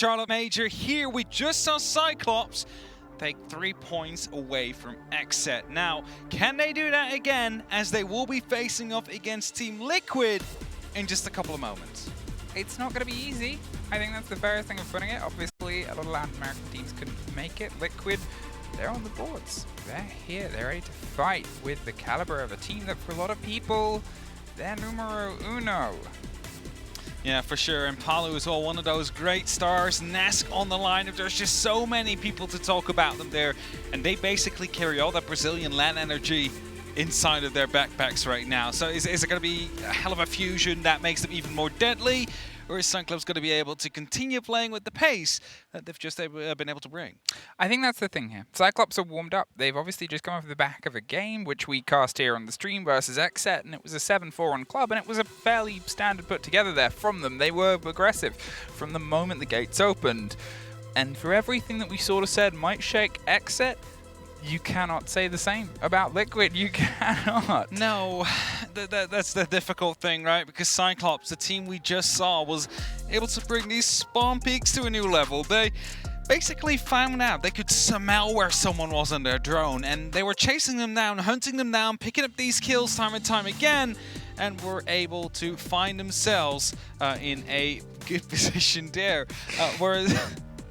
Charlotte Major. Here we just saw Cyclops take 3 points away from Xset. Now, can they do that again, as they will be facing off against Team Liquid in just a couple of moments? It's not going to be easy. I think that's the fairest thing of putting it. Obviously, a lot of Latin American teams couldn't make it. Liquid, they're on the boards. They're here. They're ready to fight with the caliber of a team that, for a lot of people, they're numero uno. Yeah, for sure. And Palu is all one of those great stars. Nesk on the lineup. There's just so many people to talk about them there. And they basically carry all that Brazilian land energy inside of their backpacks right now. So is it going to be a hell of a fusion that makes them even more deadly? Or is Cyclops going to be able to continue playing with the pace that they've just been able to bring? I think that's the thing here. Cyclops are warmed up. They've obviously just come off the back of a game, which we cast here on the stream versus Xset, and it was a 7-4 on club, and it was a fairly standard put together there from them. They were aggressive from the moment the gates opened. And for everything that we sort of said might shake Xset, you cannot say the same about Liquid. You cannot. No, that's the difficult thing, right? Because Cyclops, the team we just saw, was able to bring these spawn peaks to a new level. They basically found out they could smell where someone was on their drone, and they were chasing them down, hunting them down, picking up these kills time and time again, and were able to find themselves in a good position there. Whereas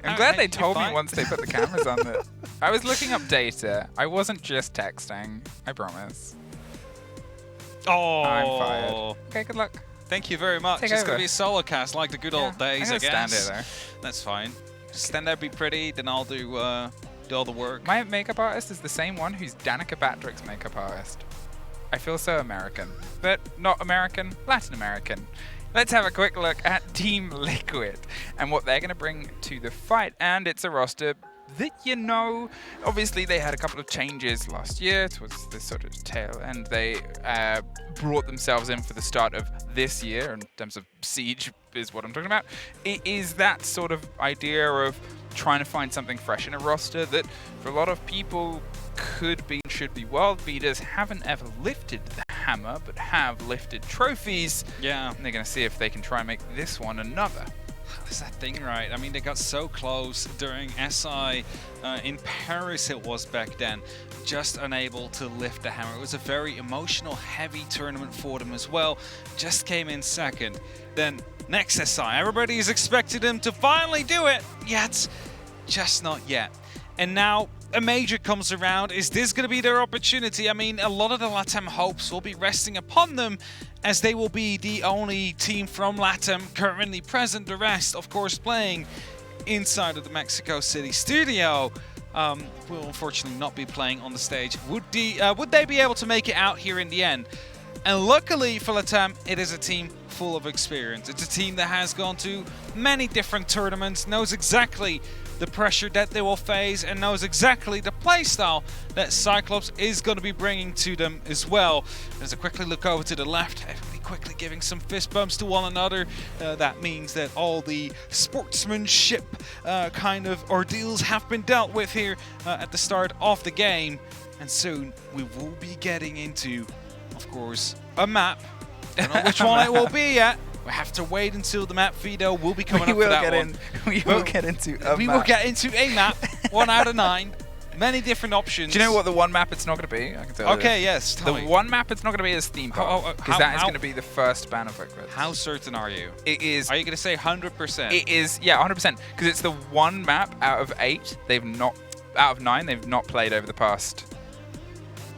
I'm glad they told me once they put the cameras on that. I was looking up data. I wasn't just texting. I promise. Oh, I'm fired. Okay, good luck. Thank you very much. It's going to be a solo cast like the good old days, I guess. Stand here, though. That's fine. Just stand there, be pretty, then I'll do all the work. My makeup artist is the same one who's Danica Patrick's makeup artist. I feel so American. But not American, Latin American. Let's have a quick look at Team Liquid and what they're going to bring to the fight. And it's a roster that, you know, obviously they had a couple of changes last year towards the sort of tail end. They brought themselves in for the start of this year in terms of Siege is what I'm talking about. It is that sort of idea of trying to find something fresh in a roster that for a lot of people could be, should be world beaters, haven't ever lifted the hammer, but have lifted trophies. Yeah. And they're going to see if they can try and make this one another. That's that thing, right? I mean, they got so close during SI in Paris it was back then, just unable to lift the hammer. It was a very emotional, heavy tournament for them as well. Just came in second. Then next SI, everybody is expecting them to finally do it, yet just not yet. And now a major comes around. Is this going to be their opportunity? I mean, a lot of the LATAM hopes will be resting upon them, as they will be the only team from LATAM currently present. The rest, of course, playing inside of the Mexico City studio, will unfortunately not be playing on the stage. Would they be able to make it out here in the end? And luckily for LATAM, it is a team full of experience. It's a team that has gone to many different tournaments, knows exactly the pressure that they will face, and knows exactly the playstyle that Cyclops is going to be bringing to them as well. As I quickly look over to the left, everybody quickly giving some fist bumps to one another. That means that all the sportsmanship kind of ordeals have been dealt with here at the start of the game. And soon we will be getting into, of course, a map. I don't know which one it will be yet. We have to wait until the map veto will be coming up for that one. We will get into a map, 1 out of 9. Many different options. Do you know what the one map it's not going to be? I can tell you. Okay, yes. The one map it's not going to be is theme park, because that is going to be the first ban of Liquid. How certain are you? It is. Are you going to say 100%? It is, yeah, 100%, because it's the one map out of 8 they've not, out of 9 they've not played over the past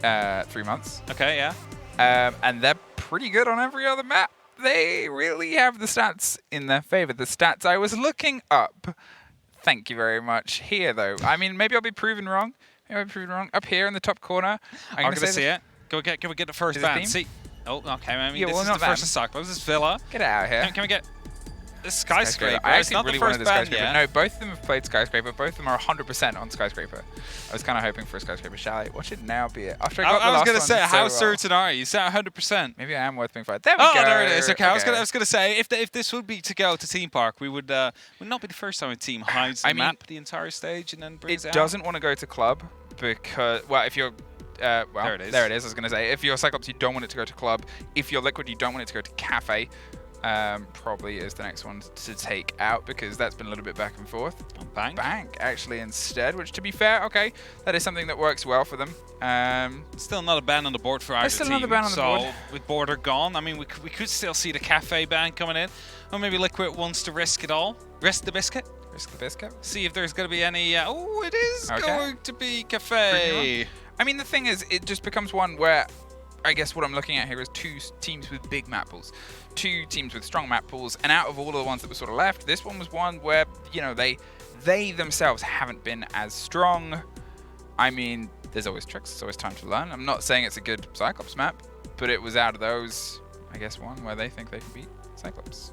3 months. Okay, yeah. And they're pretty good on every other map. They really have the stats in their favor. The stats I was looking up. Thank you very much. Here, though. I mean, maybe I'll be proven wrong. Maybe I'll be proven wrong. Up here in the top corner. I'm going to see it. Can we get the first ban? See. Oh, okay. I mean, yeah, this is the first Cyclops. This is Villa. Get out of here. Can we get the Skyscraper? I actually not really the first wanted a ban Skyscraper. yet. No, both of them have played Skyscraper. Both of them are 100% on Skyscraper. I was kind of hoping for a Skyscraper. Shall I? What should now be it? After I was going to say, how certain are you? You said 100%. Maybe I am worth being fired. There we go. Oh, there it is. Okay, I was going to say, if this would be to go to Team Park, we would not be the first time a team hides the map, the entire stage, and then brings it out. It doesn't want to go to club because, well, if you're well, there it is. I was going to say, if you're Cyclops, you don't want it to go to club. If you're Liquid, you don't want it to go to Kafe. probably is the next one to take out because that's been a little bit back and forth. Bank actually instead, which to be fair, okay, that is something that works well for them. Still another ban on the board for either still team. another ban on the board. So with border gone, I mean, we could still see the Kafe ban coming in. Or maybe Liquid wants to risk it all. Risk the biscuit. Risk the biscuit. See if there's going to be any... oh, it is going to be Bring Kafe. I mean, the thing is, it just becomes one where I guess what I'm looking at here is two teams with big map pools, two teams with strong map pools, and out of all of the ones that were sort of left, this one was one where, you know, they themselves haven't been as strong. I mean, there's always tricks, there's always time to learn. I'm not saying it's a good Cyclops map, but it was out of those, I guess, one where they think they can beat Cyclops.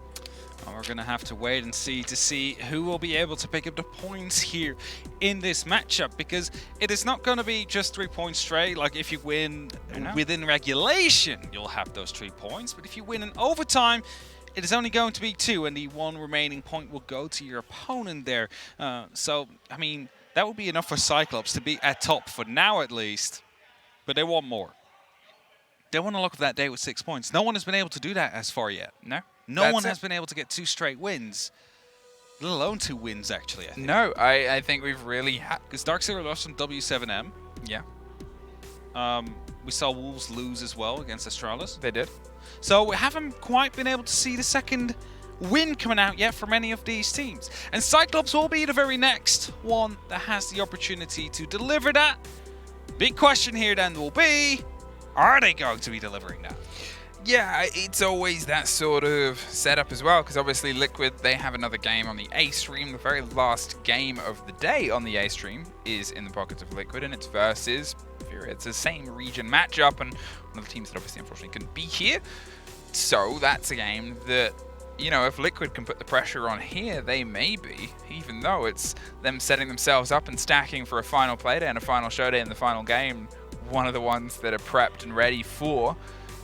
Well, we're going to have to wait and see who will be able to pick up the points here in this matchup, because it is not going to be just 3 points straight. Like, if you win within regulation, you'll have those 3 points, but if you win in overtime, it is only going to be 2, and the 1 remaining point will go to your opponent there. So, I mean, that would be enough for Cyclops to be at top for now at least, but they want more. They want to look at that day with 6 points. No one has been able to do that as far yet. No one has been able to get 2 straight wins, let alone 2 wins, actually, I think. No, I think we've really had... Because Darkseer lost from W7M. Yeah. We saw Wolves lose as well against Astralis. They did. So we haven't quite been able to see the second win coming out yet from any of these teams. And Cyclops will be the very next one that has the opportunity to deliver that. Big question here then will be, are they going to be delivering that? Yeah, it's always that sort of setup as well, because obviously Liquid, they have another game on the A stream. The very last game of the day on the A stream is in the pockets of Liquid, and it's versus Fury. It's the same region matchup, and one of the teams that obviously unfortunately couldn't be here. So that's a game that, you know, if Liquid can put the pressure on here, they may be, even though it's them setting themselves up and stacking for a final playday and a final showday in the final game, one of the ones that are prepped and ready for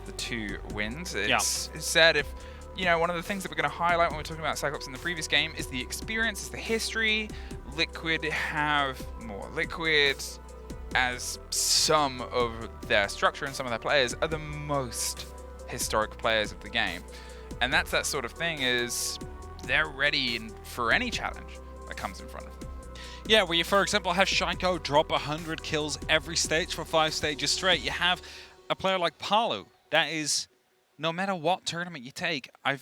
the 2 wins. It's sad if, you know, one of the things that we're going to highlight when we're talking about Cyclops in the previous game is the experience, is the history. Liquid have more. Liquid, as some of their structure and some of their players, are the most historic players of the game. And that's that sort of thing, is they're ready for any challenge that comes in front of them. Yeah, where you, for example, have Shaiko drop 100 kills every stage for 5 stages straight. You have a player like Palu. That is, no matter what tournament you take, I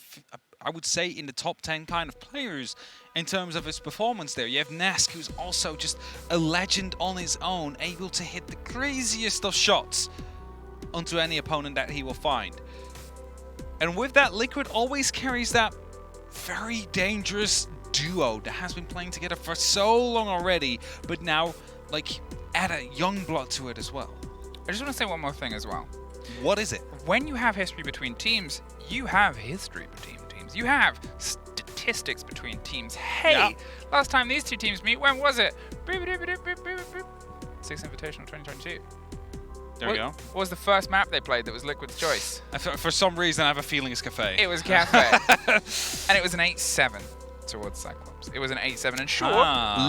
would say in the top 10 kind of players in terms of his performance there. You have Nesk, who's also just a legend on his own, able to hit the craziest of shots onto any opponent that he will find. And with that, Liquid always carries that very dangerous duo that has been playing together for so long already, but now, like, add a young blood to it as well. I just want to say one more thing as well. What is it? When you have history between teams, you have history between teams. You have statistics between teams. Hey, last time these 2 teams meet, when was it? 6th Invitational 2022. There we go. What was the first map they played that was Liquid's choice? For some reason, I have a feeling it's Kafe. It was Kafe. And it was an 8-7 towards Cyclops. It was an 8-7. And sure,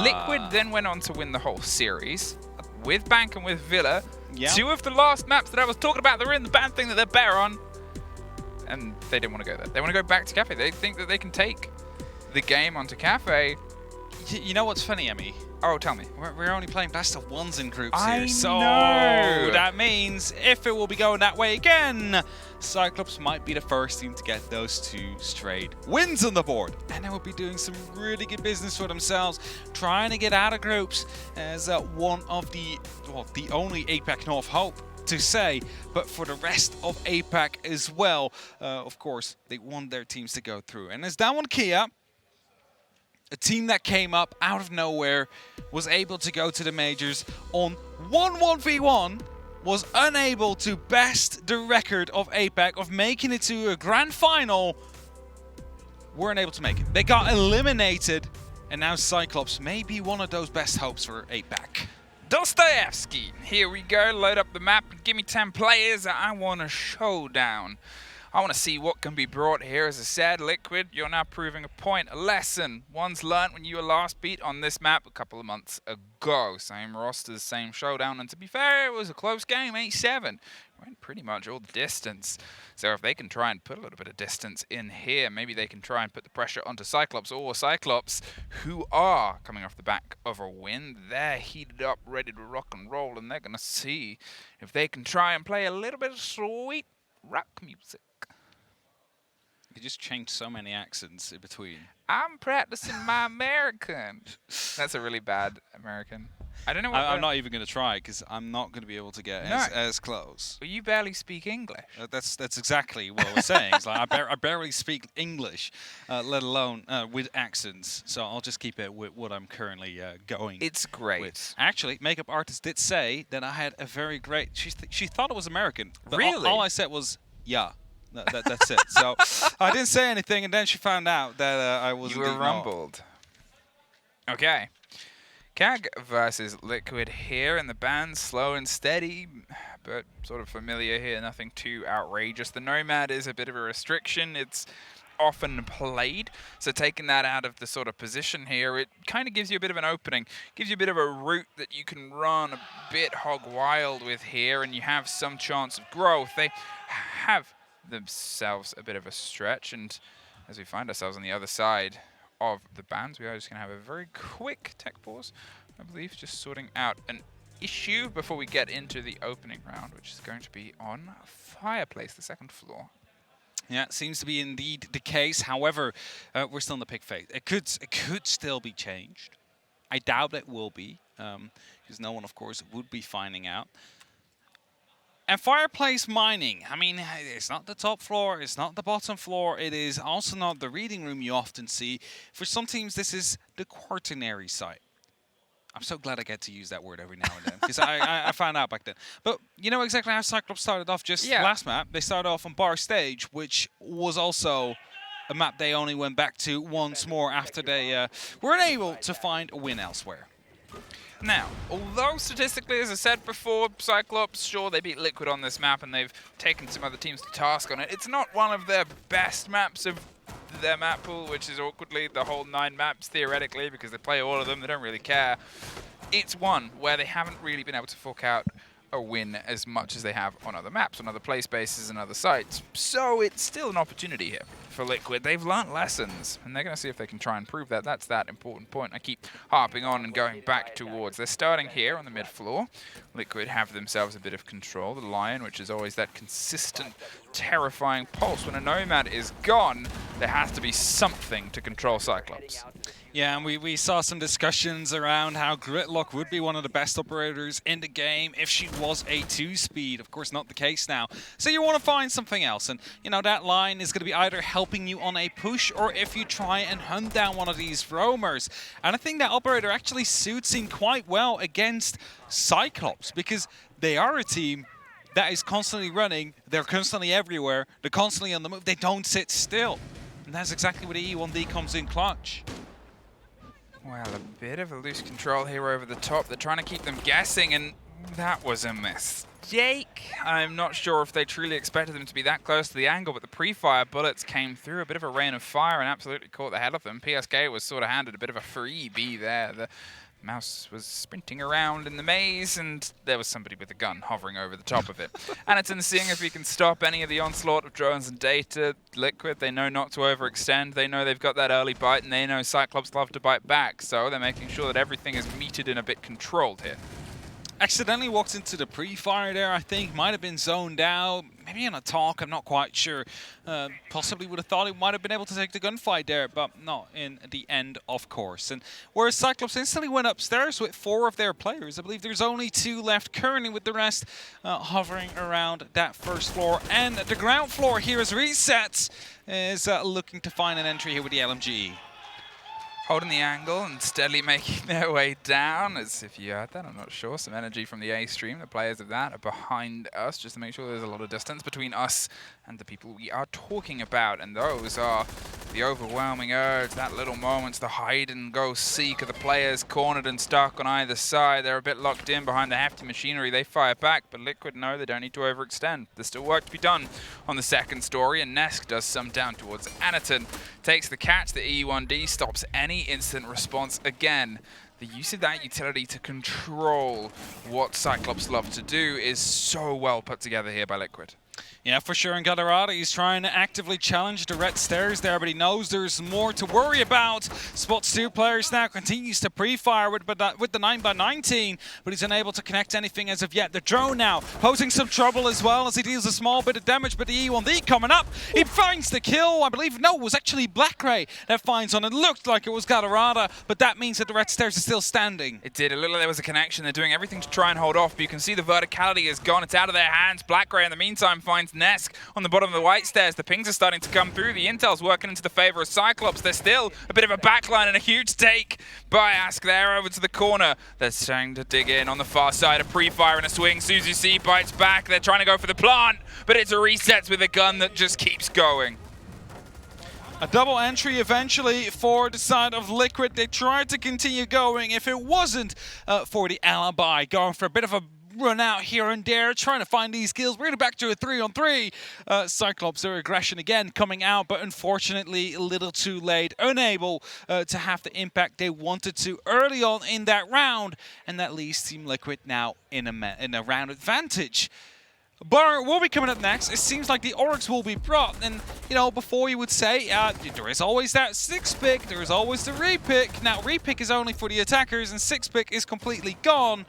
Liquid then went on to win the whole series with Bank and with Villa. Yeah. 2 of the last maps that I was talking about, they're in the bad thing that they're better on. And they didn't want to go there. They want to go back to Kafe. They think that they can take the game onto Kafe. You know what's funny, Emmy? Oh, tell me. We're only playing best of 1s in groups here. I so know. That means if it will be going that way again, Cyclops might be the first team to get those 2 straight wins on the board. And they will be doing some really good business for themselves, trying to get out of groups as one of the only APAC North hope to say, but for the rest of APAC as well, of course, they want their teams to go through. And as Damwon Kia, a team that came up out of nowhere, was able to go to the majors on 1-1v1, was unable to best the record of APAC of making it to a grand final, weren't able to make it. They got eliminated, and now Cyclops may be one of those best hopes for APAC. Dostoevsky, here we go, load up the map and give me 10 players. I want a showdown. I want to see what can be brought here. As I said, Liquid, you're now proving a point, a lesson. One's learnt when you were last beat on this map a couple of months ago. Same rosters, same showdown, and to be fair, it was a close game, 8-7. Went pretty much all the distance. So if they can try and put a little bit of distance in here, maybe they can try and put the pressure onto Cyclops, or Cyclops, who are coming off the back of a win. They're heated up, ready to rock and roll, and they're going to see if they can try and play a little bit of sweet rock music. You just changed so many accents in between. I'm practicing my American. That's a really bad American. I don't know what... I'm not even going to try, because I'm not going to be able to get as close. Well, you barely speak English. That's exactly what I was saying. It's like I barely speak English, let alone with accents. So I'll just keep it with what I'm currently going. It's great. With. Actually, makeup artist did say that I had a very great... She thought it was American. But really? All I said was, yeah. That's it. So I didn't say anything, and then she found out that I was... You were rumbled. Okay. CAG versus Liquid here in the band, slow and steady, but sort of familiar here, nothing too outrageous. The Nomad is a bit of a restriction. It's often played, so taking that out of the sort of position here, it kind of gives you a bit of an opening, gives you a bit of a route that you can run a bit hog wild with here, and you have some chance of growth. They have themselves a bit of a stretch, and as we find ourselves on the other side of the bands, we are just going to have a very quick tech pause, I believe, just sorting out an issue before we get into the opening round, which is going to be on Fireplace, the second floor. Yeah, it seems to be indeed the case. However, we're still in the pick phase. It could still be changed. I doubt it will be, because no one, of course, would be finding out. And Fireplace Mining, I mean, it's not the top floor, it's not the bottom floor, it is also not the reading room you often see. For some teams, this is the quaternary site. I'm so glad I get to use that word every now and then, because I found out back then. But you know exactly how Cyclops started off just last map. They started off on Bar Stage, which was also a map they only went back to once more after they weren't able to find a win elsewhere. Now, although statistically, as I said before, Cyclops, sure, they beat Liquid on this map and they've taken some other teams to task on it. It's not one of their best maps of their map pool, which is awkwardly the whole 9 maps, theoretically, because they play all of them, they don't really care. It's one where they haven't really been able to fork out a win as much as they have on other maps, on other play spaces and other sites. So it's still an opportunity here for Liquid. They've learnt lessons, and they're going to see if they can try and prove that. That's that important point I keep harping on and going back towards. They're starting here on the mid floor. Liquid have themselves a bit of control. The Lion, which is always that consistent, terrifying pulse. When a Nomad is gone, there has to be something to control Cyclops. Yeah, and we saw some discussions around how Gridlock would be one of the best operators in the game if she was a 2-speed. Of course, not the case now. So you want to find something else. And, you know, that line is going to be either helping you on a push or if you try and hunt down one of these roamers. And I think that operator actually suits in quite well against Cyclops, because they are a team that is constantly running. They're constantly everywhere. They're constantly on the move. They don't sit still. And that's exactly where the E1D comes in clutch. Well, a bit of a loose control here over the top. They're trying to keep them guessing, and that was a mistake. I'm not sure if they truly expected them to be that close to the angle, but the pre-fire bullets came through, a bit of a rain of fire, and absolutely caught the head of them. PSK was sort of handed a bit of a freebie there. The mouse was sprinting around in the maze, and there was somebody with a gun hovering over the top of it. And it's in seeing if we can stop any of the onslaught of drones and data. Liquid, they know not to overextend. They know they've got that early bite, and they know Cyclops love to bite back. So they're making sure that everything is metered and a bit controlled here. Accidentally walked into the pre-fire there, I think. Might have been zoned out. Maybe in a talk, I'm not quite sure. Possibly would have thought he might have been able to take the gunfight there, but not in the end, of course. And whereas Cyclops instantly went upstairs with 4 of their players, I believe there's only 2 left currently, with the rest hovering around that first floor. And the ground floor here is Resets is looking to find an entry here with the LMG. Holding the angle and steadily making their way down. As if you heard that, I'm not sure. Some energy from the A stream. The players of that are behind us just to make sure there's a lot of distance between us and the people we are talking about. And those are the overwhelming urge, that little moments, the hide and go seek of the players cornered and stuck on either side. They're a bit locked in behind the hefty machinery. They fire back, but Liquid know they don't need to overextend. There's still work to be done on the second story, and Nesk does some down towards Anaton. Takes the catch, the E1D stops any instant response again. The use of that utility to control what Cyclops love to do is so well put together here by Liquid. Yeah, for sure. And Galarada, he's trying to actively challenge the red stairs there, but he knows there's more to worry about. Spots two players now, continues to pre-fire with the 9x19, but he's unable to connect anything as of yet. The drone now posing some trouble as well as he deals a small bit of damage, but the E1D coming up. He finds the kill. I believe, no, it was actually Blackray that finds on. It looked like it was Galarada, but that means that the red stairs are still standing. It did. It looked like there was a connection. They're doing everything to try and hold off, but you can see the verticality is gone. It's out of their hands. Blackray, in the meantime, finds Nesk on the bottom of the white stairs. The pings are starting to come through. The intel's working into the favor of Cyclops. There's still a bit of a backline and a huge take by Ask there over to the corner. They're trying to dig in on the far side. A pre-fire and a swing. Suzu C bites back. They're trying to go for the plant, but it's a resets with a gun that just keeps going. A double entry eventually for the side of Liquid. They tried to continue going if it wasn't for the alibi. Going for a bit of a run out here and there, trying to find these kills. We're back to a 3-on-3. Cyclops, their aggression again coming out, but unfortunately a little too late. Unable to have the impact they wanted to early on in that round, and that leaves Team Liquid now in a round advantage. Bar will be coming up next. It seems like the Oryx will be brought, and you know, before you would say there is always that 6-pick, there is always the repick. Now repick is only for the attackers, and 6-pick is completely gone.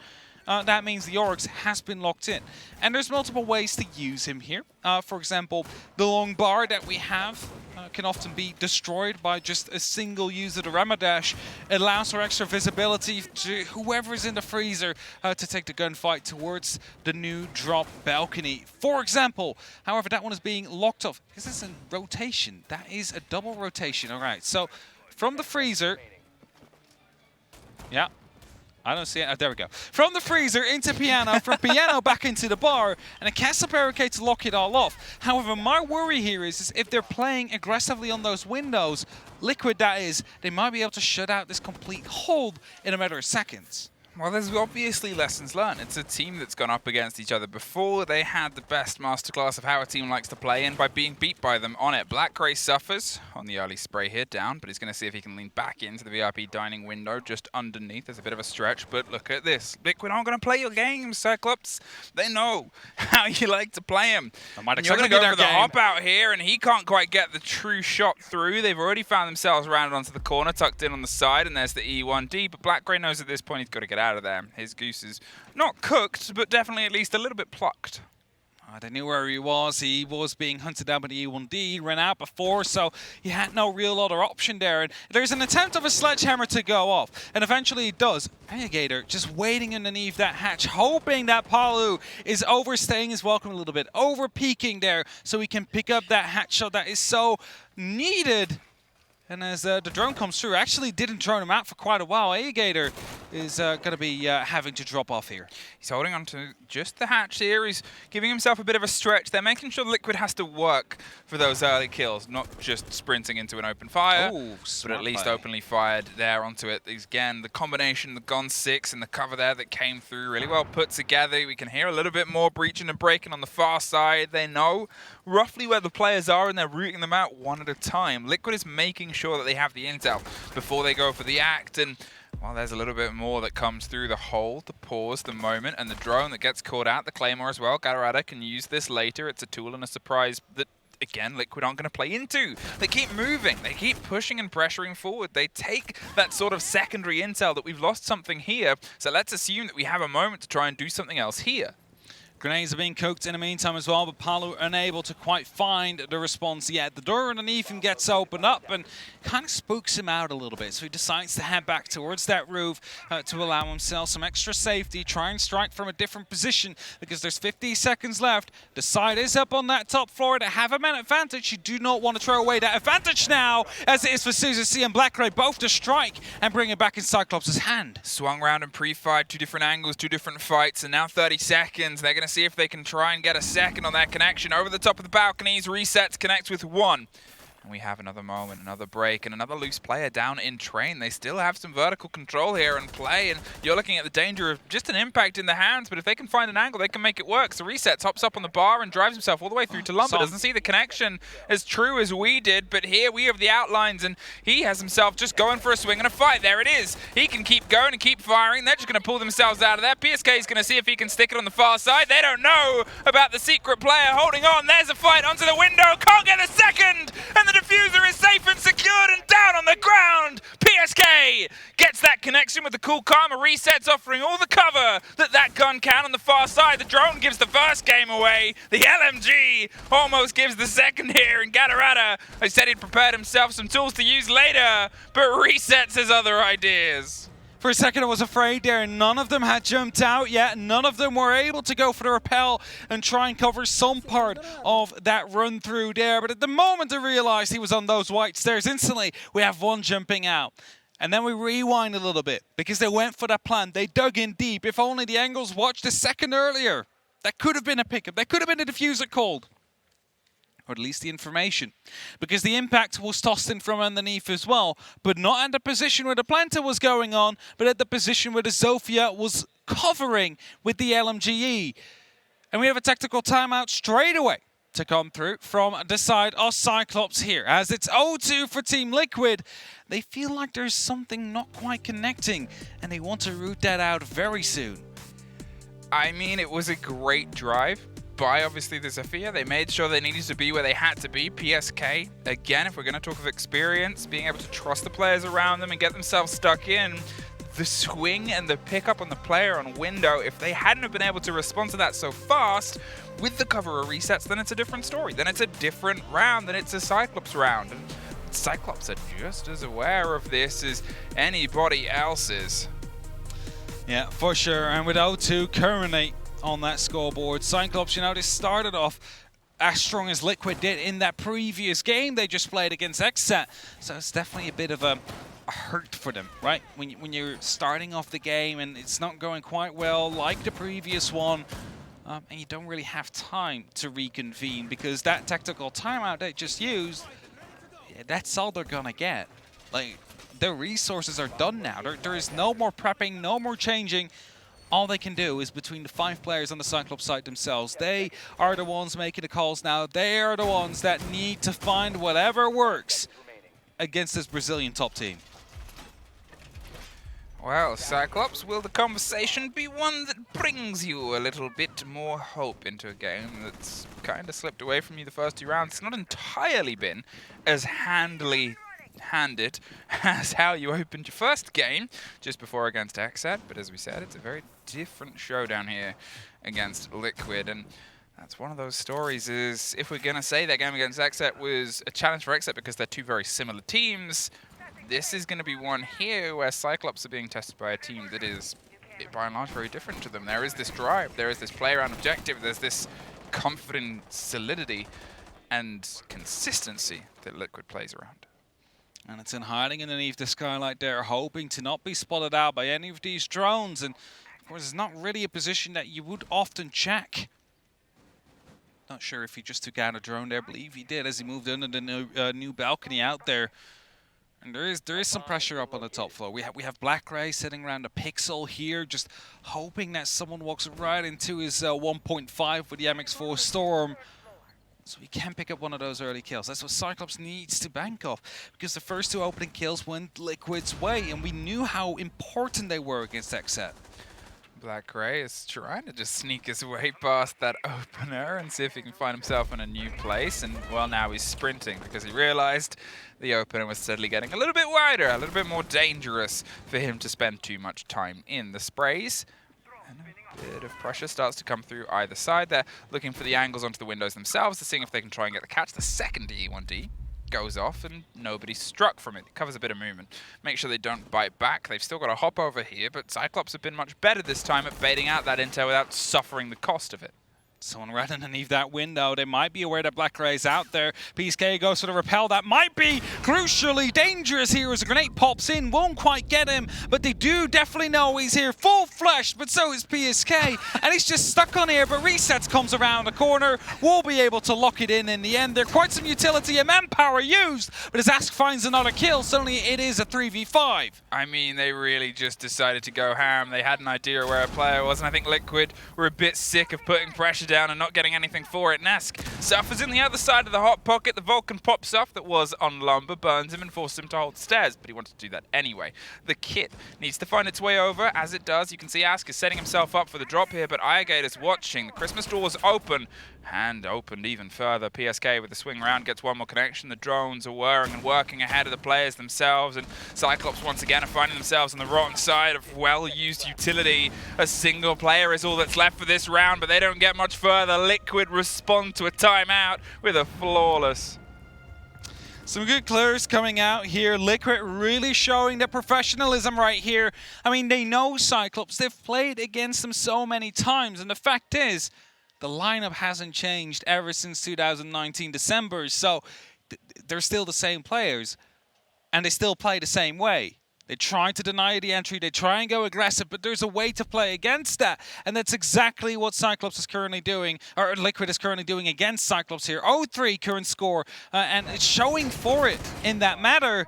That means the Oryx has been locked in. And there's multiple ways to use him here. For example, the long bar that we have can often be destroyed by just a single use of the Ramadash. It allows for extra visibility to whoever's in the freezer to take the gunfight towards the new drop balcony. For example, however, that one is being locked off. Is this a rotation? That is a double rotation. All right, so from the freezer. Yeah. I don't see it. Oh, there we go. From the freezer into piano, from piano back into the bar, and a castle barricade to lock it all off. However, my worry here is if they're playing aggressively on those windows, Liquid that is, they might be able to shut out this complete hold in a matter of seconds. Well, there's obviously lessons learned. It's a team that's gone up against each other before. They had the best masterclass of how a team likes to play in by being beat by them on it. Blackray suffers on the early spray here down, but he's going to see if he can lean back into the VIP dining window just underneath. There's a bit of a stretch, but look at this. Liquid aren't going to play your games, Cyclops. They know how you like to play them. And you're going to go for the hop out here, and he can't quite get the true shot through. They've already found themselves rounded onto the corner, tucked in on the side, and there's the E1D, but Blackray knows at this point he's got to get out of there. His goose is not cooked, but definitely at least a little bit plucked. They knew where he was. He was being hunted down by the E1D. He ran out before, so he had no real other option there. And there's an attempt of a sledgehammer to go off, and eventually it does. Alligator just waiting underneath that hatch, hoping that Palu is overstaying his welcome a little bit, over-peaking there, so he can pick up that hatch shot that is so needed. And as the drone comes through, actually didn't drone him out for quite a while. Alligator is going to be having to drop off here. He's holding on to just the hatch here. He's giving himself a bit of a stretch. They're making sure Liquid has to work for those early kills, not just sprinting into an open fire, but at least openly fired there onto it. Again, the combination, the Gon 6 and the cover there that came through really well put together. We can hear a little bit more breaching and breaking on the far side. They know roughly where the players are, and they're rooting them out one at a time. Liquid is making sure that they have the intel before they go for the act, and well, there's a little bit more that comes through the hold, the pause, the moment, and the drone that gets caught out, the Claymore as well. Galarada can use this later. It's a tool and a surprise that, again, Liquid aren't going to play into. They keep moving. They keep pushing and pressuring forward. They take that sort of secondary intel that we've lost something here, so let's assume that we have a moment to try and do something else here. Grenades are being cooked in the meantime as well, but Palu unable to quite find the response yet. The door underneath him gets opened up and kind of spooks him out a little bit, so he decides to head back towards that roof to allow himself some extra safety, try and strike from a different position because there's 50 seconds left. The side is up on that top floor to have a man advantage. You do not want to throw away that advantage now, as it is for Susan C and Black Ray both to strike and bring it back in Cyclops' hand. Swung round and pre-fired, 2 different angles, 2 different fights, and now 30 seconds. They're going to see if they can try and get a second on that connection. Over the top of the balconies, resets, connects with 1. And we have another moment, another break, and another loose player down in train. They still have some vertical control here and play, and you're looking at the danger of just an impact in the hands, but if they can find an angle, they can make it work. So resets, hops up on the bar and drives himself all the way through to Lumber. Doesn't see the connection as true as we did, but here we have the outlines, and he has himself just going for a swing and a fight. There it is. He can keep going and keep firing. They're just going to pull themselves out of there. PSK is going to see if he can stick it on the far side. They don't know about the secret player holding on. There's a fight onto the window. Can't get a second, and the diffuser is safe and secured and down on the ground. PSK gets that connection with the cool karma resets, offering all the cover that gun can on the far side. The drone gives the first game away. The LMG almost gives the second here, and Gatarada, I said he'd prepared himself some tools to use later, but resets his other ideas. For a second I was afraid there, none of them had jumped out yet, none of them were able to go for the rappel and try and cover some part of that run through there, but at the moment I realized he was on those white stairs, instantly we have 1 jumping out. And then we rewind a little bit, because they went for that plan, they dug in deep. If only the angles watched a second earlier, that could have been a pickup, that could have been a diffuser called. Or at least the information, because the impact was tossed in from underneath as well, but not at the position where the planter was going on, but at the position where the Zofia was covering with the LMGE. And we have a tactical timeout straight away to come through from the side of Cyclops here, as it's 0-2 for Team Liquid. They feel like there's something not quite connecting, and they want to root that out very soon. I mean, it was a great drive by obviously the Zofia. They made sure they needed to be where they had to be. PSK, again, if we're going to talk of experience, being able to trust the players around them and get themselves stuck in, the swing and the pickup on the player on window, if they hadn't have been able to respond to that so fast with the cover of resets, then it's a different story. Then it's a different round, then it's a Cyclops round. And Cyclops are just as aware of this as anybody else is. Yeah, for sure. And with 0-2 currently on that scoreboard, Cyclops, you know, they started off as strong as Liquid did in that previous game they just played against XSET. So it's definitely a bit of a hurt for them, right? When you're starting off the game and it's not going quite well like the previous one, and you don't really have time to reconvene because that tactical timeout they just used, yeah, that's all they're gonna get. Like, their resources are done now. There is no more prepping, no more changing. All they can do is between the 5 players on the Cyclops side themselves. They are the ones making the calls now. They are the ones that need to find whatever works against this Brazilian top team. Well, Cyclops, will the conversation be one that brings you a little bit more hope into a game that's kind of slipped away from you the first 2 rounds? It's not entirely been as handed as how you opened your first game just before against XSET, but as we said, it's a very different showdown here against Liquid, and that's one of those stories. Is if we're gonna say that game against XSET was a challenge for XSET because they're 2 very similar teams, this is going to be one here where Cyclops are being tested by a team that is by and large very different to them. There is this drive, there is this play around objective, there's this confident solidity and consistency that Liquid plays around. And it's in hiding underneath the skylight there, hoping to not be spotted out by any of these drones. And of course, it's not really a position that you would often check. Not sure if he just took out a drone there. I believe he did as he moved under the new balcony out there. And there is some pressure up on the top floor. We have Black Ray sitting around a pixel here, just hoping that someone walks right into his 1.5 with the MX4 Storm, so he can pick up one of those early kills. That's what Cyclops needs to bank off, because the first 2 opening kills went Liquid's way, and we knew how important they were against XSET. Black Ray is trying to just sneak his way past that opener and see if he can find himself in a new place. And, well, now he's sprinting because he realized the opener was steadily getting a little bit wider, a little bit more dangerous for him to spend too much time in the sprays. And Bit of pressure starts to come through either side. They're looking for the angles onto the windows themselves to see if they can try and get the catch. The second E1D goes off and nobody's struck from it. It covers a bit of movement. Make sure they don't bite back. They've still got a hop over here, but Cyclops have been much better this time at baiting out that intel without suffering the cost of it. Someone right underneath that window. They might be aware that Black Ray's out there. PSK goes for the repel. That might be crucially dangerous here as a grenade pops in. Won't quite get him, but they do definitely know he's here. Full flesh, but so is PSK. And he's just stuck on here, but Resets comes around the corner. We'll be able to lock it in the end. There's quite some utility and manpower used, but as Ask finds another kill, suddenly it is a 3v5. I mean, they really just decided to go ham. They had an idea where a player was, and I think Liquid were a bit sick of putting pressure down and not getting anything for it. Nesk suffers in the other side of the hot pocket. The Vulcan pops off that was on Lumber, burns him and forces him to hold stairs, but he wanted to do that anyway. The kit needs to find its way over. As it does, you can see Ask is setting himself up for the drop here, but Iagate is watching. The Christmas door was open and opened even further. PSK with the swing round gets one more connection. The drones are whirring and working ahead of the players themselves, and Cyclops once again are finding themselves on the wrong side of well-used utility. A single player is all that's left for this round, but they don't get much further. Liquid respond to a timeout with a flawless. Some good clears coming out here. Liquid really showing their professionalism right here. I mean, they know Cyclops. They've played against them so many times, and the fact is, the lineup hasn't changed ever since 2019 December, so they're still the same players, and they still play the same way. They try to deny the entry, they try and go aggressive, but there's a way to play against that, and that's exactly what Cyclops is currently doing, or Liquid is currently doing against Cyclops here. 0-3 current score, and it's showing for it in that matter,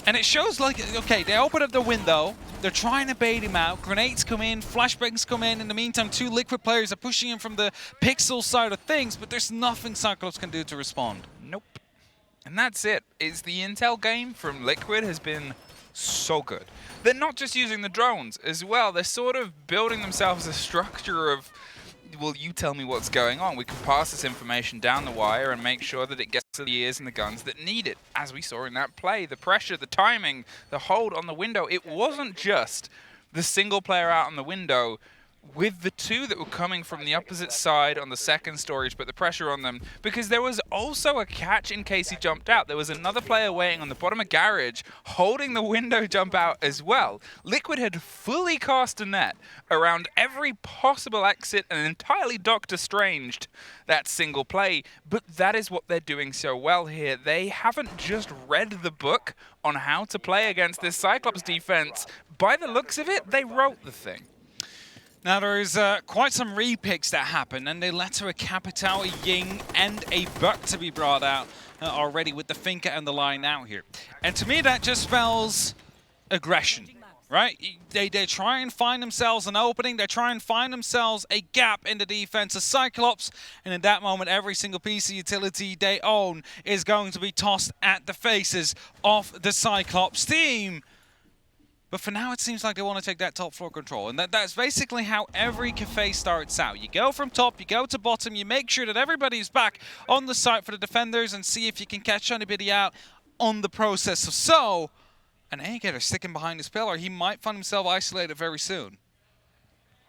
and it shows like, okay, they open up the window, they're trying to bait him out. Grenades come in, flashbangs come in. In the meantime, two Liquid players are pushing him from the pixel side of things, but there's nothing Cyclops can do to respond. Nope. And that's it. Is the intel game from Liquid has been so good. They're not just using the drones as well. They're sort of building themselves a structure of, well, you tell me what's going on. We can pass this information down the wire and make sure that it gets to the ears and the guns that need it. As we saw in that play, the pressure, the timing, the hold on the window, it wasn't just the single player out on the window with the two that were coming from the opposite side on the second storage, but the pressure on them, because there was also a catch in case he jumped out. There was another player waiting on the bottom of garage, holding the window jump out as well. Liquid had fully cast a net around every possible exit and entirely Doctor Stranged that single play, but that is what they're doing so well here. They haven't just read the book on how to play against this Cyclops defense. By the looks of it, they wrote the thing. Now there is quite some repicks that happen, and they led to a Capital, a Ying, and a Buck to be brought out already with the Finca and the line out here. And to me that just spells aggression, right? They try and find themselves an opening, they try and find themselves a gap in the defense of Cyclops, and in that moment every single piece of utility they own is going to be tossed at the faces of the Cyclops team. But for now, it seems like they want to take that top floor control. And that's basically how every Kafe starts out. You go from top, you go to bottom, you make sure that everybody's back on the site for the defenders and see if you can catch anybody out on the process. So, an Agator sticking behind his pillar, he might find himself isolated very soon.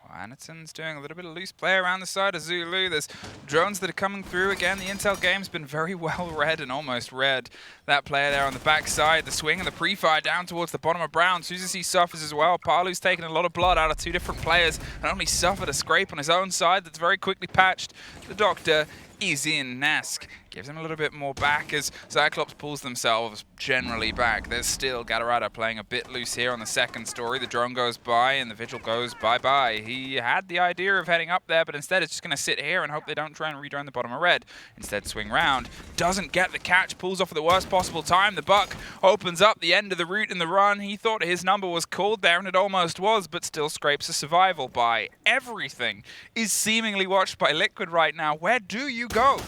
Anaton's doing a little bit of loose play around the side of Zulu. There's drones that are coming through again. The intel game's been very well read and almost read. That player there on the backside, the swing and the pre-fire down towards the bottom of Brown. Suzy suffers as well. Palu's taken a lot of blood out of two different players and only suffered a scrape on his own side that's very quickly patched. The Doctor is in. Nask gives him a little bit more back as Cyclops pulls themselves generally back. There's still Galarada playing a bit loose here on the second story. The drone goes by and the Vigil goes bye-bye. He had the idea of heading up there, but instead it's just going to sit here and hope they don't try and redrone the bottom of red. Instead swing round. Doesn't get the catch, pulls off at the worst possible time. The Buck opens up the end of the route in the run. He thought his number was called there, and it almost was, but still scrapes a survival by. Everything is seemingly watched by Liquid right now. Where do you go?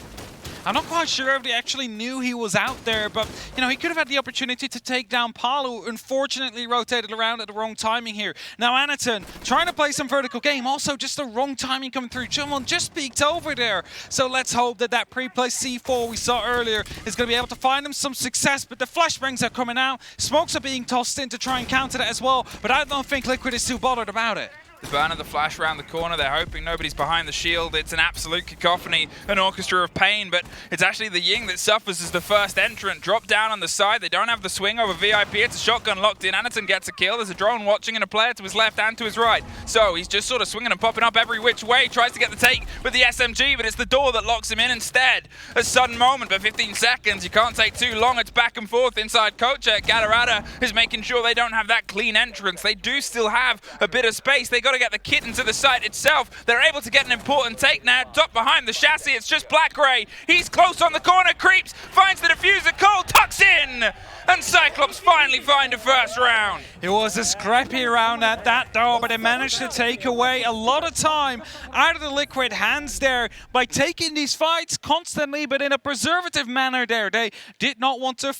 I'm not quite sure if they actually knew he was out there, but, you know, he could have had the opportunity to take down Palu. Unfortunately, rotated around at the wrong timing here. Now, Anaton trying to play some vertical game. Also, just the wrong timing coming through. Someone just peeked over there. So let's hope that that pre-placed C4 we saw earlier is going to be able to find him some success. But the flashbangs are coming out. Smokes are being tossed in to try and counter that as well. But I don't think Liquid is too bothered about it. The burn of the flash around the corner, they're hoping nobody's behind the shield. It's an absolute cacophony, an orchestra of pain, but it's actually the Ying that suffers as the first entrant. Drop down on the side, they don't have the swing over VIP, it's a shotgun locked in. Anderson gets a kill, there's a drone watching and a player to his left and to his right. So he's just sort of swinging and popping up every which way, tries to get the take with the SMG, but it's the door that locks him in instead. A sudden moment, but 15 seconds, you can't take too long, it's back and forth inside Kocha. Galarada is making sure they don't have that clean entrance. They do still have a bit of space, they got to get the kit into the site itself. They're able to get an important take now. Top behind the chassis, it's just Black Ray. He's close on the corner, creeps, finds the diffuser, Cole tucks in, and Cyclops finally find a first round. It was a scrappy round at that though, but it managed to take away a lot of time out of the Liquid hands there by taking these fights constantly, but in a preservative manner there. They did not want to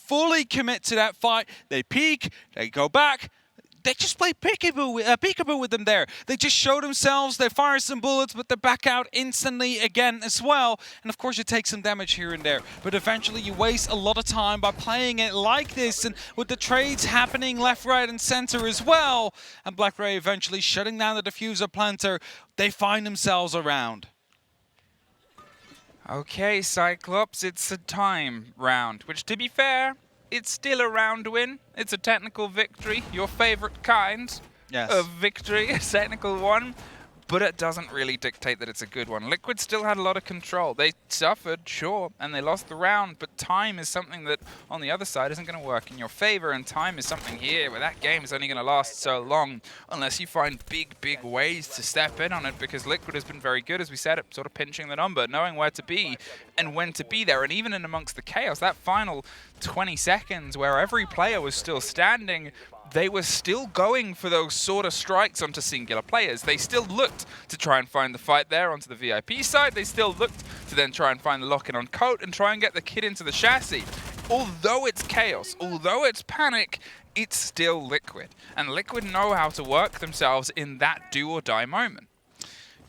commit to that fight. They peek, they go back. They just play peekaboo with them there. They just show themselves, they fire some bullets, but they back out instantly again as well. And of course you take some damage here and there, but eventually you waste a lot of time by playing it like this, and with the trades happening left, right, and center as well. And Black Ray eventually shutting down the diffuser planter, they find themselves around. Okay, Cyclops, it's a time round, which to be fair, it's still a round win. It's a technical victory, your favorite kind of victory, a technical one, but it doesn't really dictate that it's a good one. Liquid still had a lot of control. They suffered, sure, and they lost the round, but time is something that on the other side isn't going to work in your favor, and time is something here where that game is only going to last so long unless you find big ways to step in on it, because Liquid has been very good, as we said, at sort of pinching the number, knowing where to be and when to be there, and even in amongst the chaos, that final 20 seconds where every player was still standing, they were still going for those sort of strikes onto singular players. They still looked to try and find the fight there onto the VIP side. They still looked to then try and find the lock-in on Coat and try and get the kid into the chassis. Although it's chaos, although it's panic, it's still Liquid. And Liquid know how to work themselves in that do-or-die moment.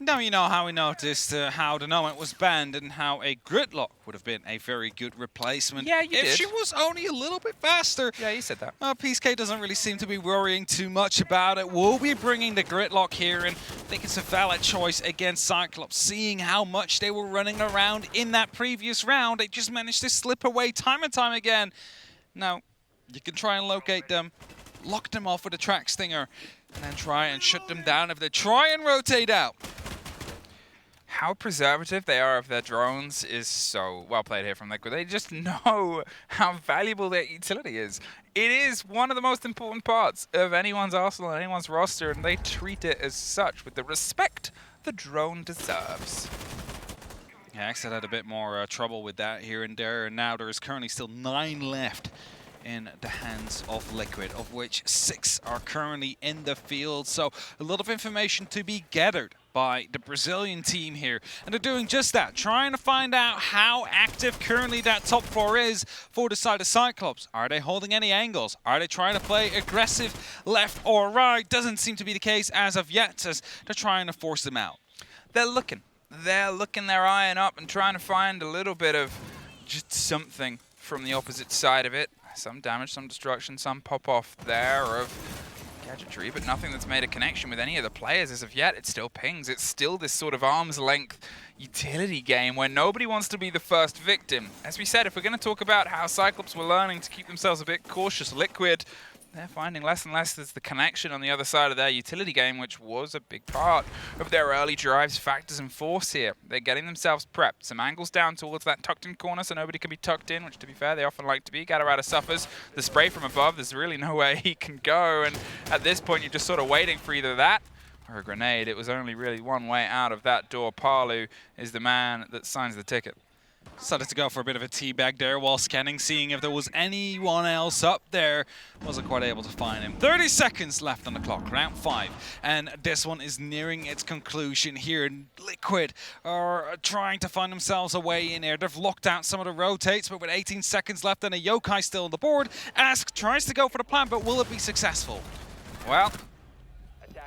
Now you know how we noticed how the Nomad was banned and how a Gridlock would have been a very good replacement. Yeah, you did. If she was only a little bit faster. Yeah, you said that. PSK doesn't really seem to be worrying too much about it. We'll be bringing the Gridlock here, and I think it's a valid choice against Cyclops. Seeing how much they were running around in that previous round, they just managed to slip away time and time again. Now, you can try and locate them, lock them off with a track stinger, and then try and shut them down if they try and rotate out. How preservative they are of their drones is so well played here from Liquid. They just know how valuable their utility is. It is one of the most important parts of anyone's arsenal and anyone's roster, and they treat it as such with the respect the drone deserves. Yeah, Axel had a bit more trouble with that here and there, and now there is currently still 9 left in the hands of Liquid, of which 6 are currently in the field. So a lot of information to be gathered by the Brazilian team here, and they're doing just that, trying to find out how active currently that top 4 is for the side of Cyclops. Are they holding any angles? Are they trying to play aggressive left or right? Doesn't seem to be the case as of yet, as they're trying to force them out. They're looking, they're eyeing up and trying to find a little bit of just something from the opposite side of it. Some damage, some destruction, some pop off there of gadgetry, but nothing that's made a connection with any of the players as of yet. It still pings. It's still this sort of arm's length utility game where nobody wants to be the first victim. As we said, if we're going to talk about how Cyclops were learning to keep themselves a bit cautious, Liquid, they're finding less and less there's the connection on the other side of their utility game, which was a big part of their early drives, factors, and force here. They're getting themselves prepped. Some angles down towards that tucked-in corner so nobody can be tucked in, which, to be fair, they often like to be. Galarada suffers. The spray from above, there's really nowhere he can go, and at this point, you're just sort of waiting for either that or a grenade. It was only really one way out of that door. Palu is the man that signs the ticket. Decided to go for a bit of a teabag there while scanning, seeing if there was anyone else up there. Wasn't quite able to find him. 30 seconds left on the clock, round 5. And this one is nearing its conclusion here. Liquid are trying to find themselves a way in here. They've locked out some of the rotates, but with 18 seconds left and a Yokai still on the board, Ask tries to go for the plant, but will it be successful? Well,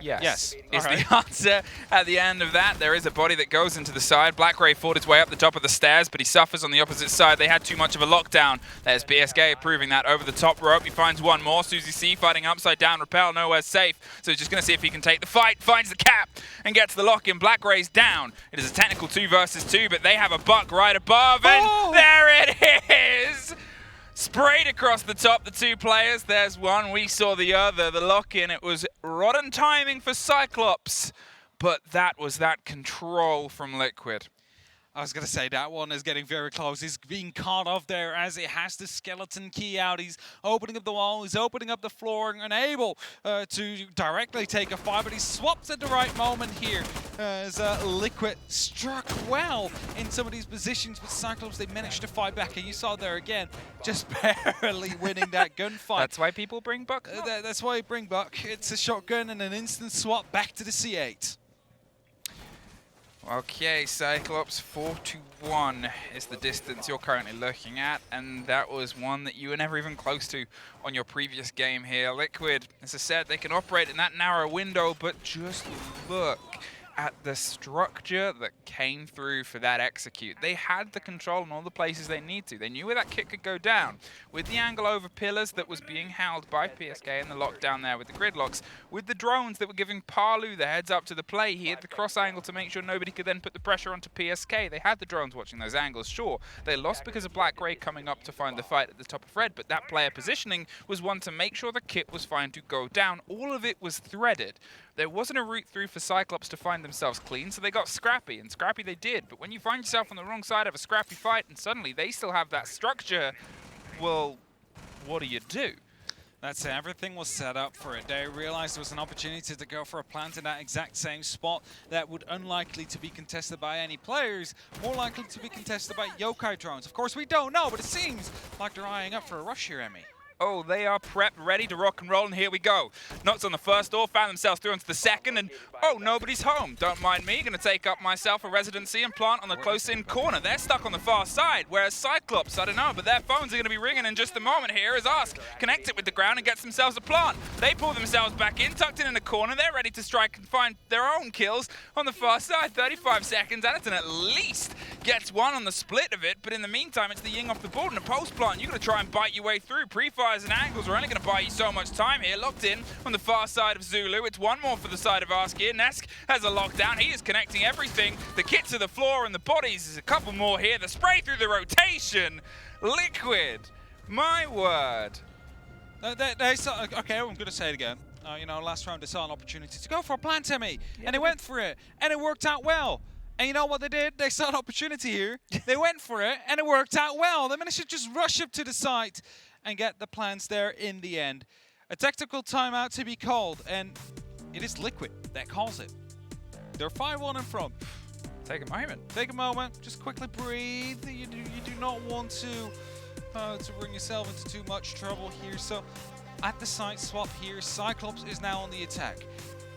Yes. Yes. Is the answer. At the end of that, there is a body that goes into the side. Black Ray fought his way up the top of the stairs, but he suffers on the opposite side. They had too much of a lockdown. There's BSK proving that over the top rope. He finds one more. Susie C fighting upside down. Repel nowhere safe. So he's just going to see if he can take the fight. Finds the cap and gets the lock in. Black Ray's down. It is a technical 2 versus 2, but they have a buck right above. And there it is! Sprayed across the top, the 2 players. There's one, we saw the other. The lock-in, it was rotten timing for Cyclops, but that was that control from Liquid. I was going to say, that one is getting very close. He's being caught off there as he has the skeleton key out. He's opening up the wall. He's opening up the floor and unable to directly take a fight, but he swaps at the right moment here as Liquid struck well in some of these positions with Cyclops. They managed to fight back, and you saw there again, just barely winning that gunfight. That's why people bring Buck. That's why you bring Buck. It's a shotgun and an instant swap back to the C8. Okay, Cyclops, 4-1 is the distance you're currently looking at, and that was one that you were never even close to on your previous game here. Liquid, as I said, they can operate in that narrow window, but just look at the structure that came through for that execute. They had the control in all the places they need to. They knew where that kick could go down. With the angle over pillars that was being held by PSK and the lockdown there with the gridlocks, with the drones that were giving Parlu the heads up to the play, he had the cross angle to make sure nobody could then put the pressure onto PSK. They had the drones watching those angles, sure. They lost because of Black Ray coming up to find the fight at the top of red, but that player positioning was one to make sure the kit was fine to go down. All of it was threaded. There wasn't a route through for Cyclops to find themselves clean, so they got scrappy, and scrappy they did. But when you find yourself on the wrong side of a scrappy fight and suddenly they still have that structure, well, what do you do? That's it. Everything was set up for it. They realized there was an opportunity to go for a plant in that exact same spot that would unlikely to be contested by any players, more likely to be contested by yokai drones. Of course, we don't know, but it seems like they're eyeing up for a rush here, Emmy. Oh, they are prepped, ready to rock and roll, and here we go. Knots on the first door, found themselves through into the second, and oh, nobody's home. Don't mind me, gonna take up myself a residency and plant on the close-in corner. They're stuck on the far side, whereas Cyclops, I don't know, but their phones are gonna be ringing in just a moment here as Ask connects it with the ground and gets themselves a plant. They pull themselves back in, tucked in the corner. They're ready to strike and find their own kills on the far side. 35 seconds, Addison at least gets one on the split of it, but in the meantime, it's the Ying off the board and a post plant. You gotta try and bite your way through. Pre-fires and angles are only going to buy you so much time here. Locked in on the far side of Zulu. It's one more for the side of Ask here. Nesk has a lockdown. He is connecting everything. The kit to the floor and the bodies. There's a couple more here. The spray through the rotation. Liquid. My word. They saw, okay, I'm going to say it again. You know, last round they saw an opportunity to go for a plant, Emmy, and they went for it, and it worked out well. And you know what they did? They saw an opportunity here. They went for it, and it worked out well. They managed to just rush up to the site and get the plants there in the end. A tactical timeout to be called, and it is Liquid that calls it. They're 5-1 in front. Take a moment. Take a moment. Just quickly breathe. You do not want to bring yourself into too much trouble here. So at the site swap here, Cyclops is now on the attack.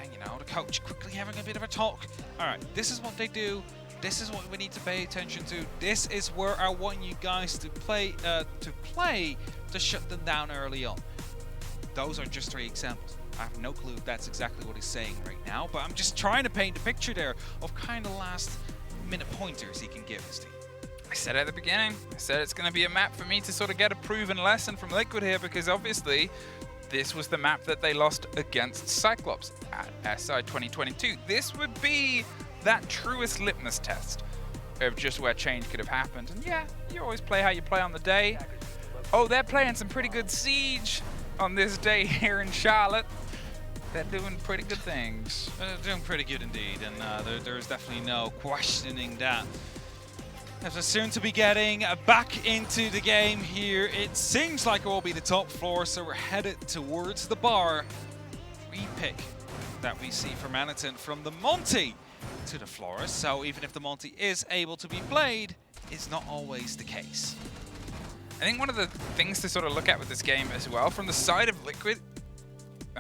And you know, the coach quickly having a bit of a talk. All right, this is what they do. This is what we need to pay attention to. This is where I want you guys to play to shut them down early on. Those are just 3 examples. I have no clue if that's exactly what he's saying right now, but I'm just trying to paint a picture there of kind of last minute pointers he can give his team. I said at the beginning, I said it's going to be a map for me to sort of get a proven lesson from Liquid here, because obviously this was the map that they lost against Cyclops at SI 2022. This would be that truest litmus test of just where change could have happened. And yeah, you always play how you play on the day. Oh, they're playing some pretty good Siege on this day here in Charlotte. They're doing pretty good things. They're doing pretty good indeed, and there's definitely no questioning that. As we're soon to be getting back into the game here, it seems like it will be the top floor, so we're headed towards the bar. Free pick that we see from Aniton from the Monty to the Flores, so even if the Monty is able to be played, it's not always the case. I think one of the things to sort of look at with this game as well, from the side of Liquid,